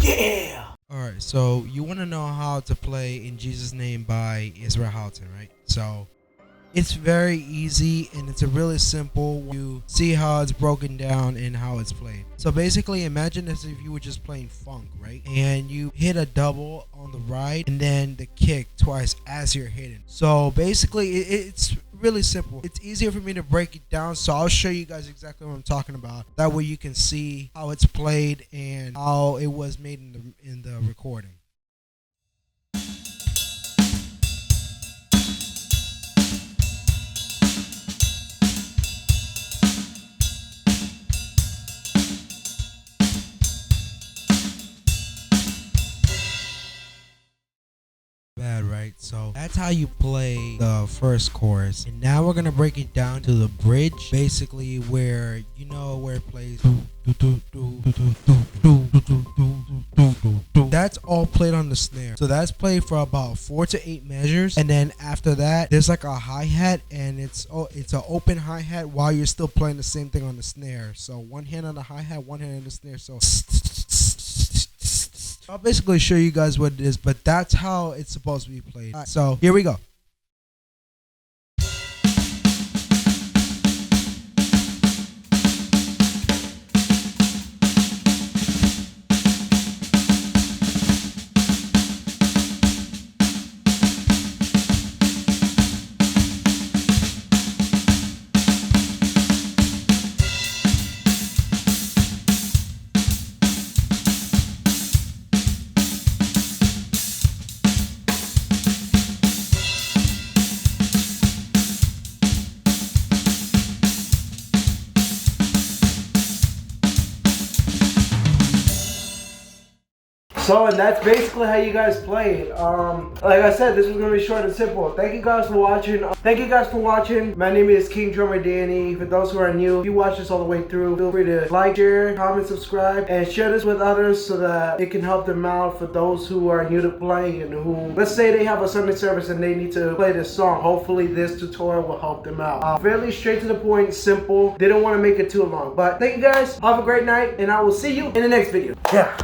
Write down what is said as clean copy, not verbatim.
Yeah! Alright, so you want to know how to play In Jesus' Name by Isreal&, right? So it's very easy and it's a really simple. You see how it's broken down and how it's played. So basically imagine as if you were just playing funk, right? And you hit a double on the right and then the kick twice as you're hitting. So basically it's really simple. It's easier for me to break it down, so I'll show you guys exactly what I'm talking about. That way you can see how it's played and how it was made in the recording. Bad, right? So that's how you play the first chorus, and now we're gonna break it down to the bridge, basically where you know where it plays. That's all played on the snare. So that's played for about 4 to 8 measures, and then after that there's like a hi-hat, and it's an open hi-hat while you're still playing the same thing on the snare. So one hand on the hi-hat, one hand on the snare. So I'll basically show you guys what it is, but that's how it's supposed to be played. Right, so here we go. So, and that's basically how you guys play it. Like I said, this was gonna be short and simple. Thank you guys for watching. My name is KvngDrummer Dani. For those who are new, if you watch this all the way through, feel free to like, share, comment, subscribe, and share this with others so that it can help them out. For those who are new to playing and who, let's say they have a Sunday service and they need to play this song, hopefully this tutorial will help them out. Fairly straight to the point, simple. Didn't want to make it too long. But thank you guys. Have a great night, and I will see you in the next video. Yeah.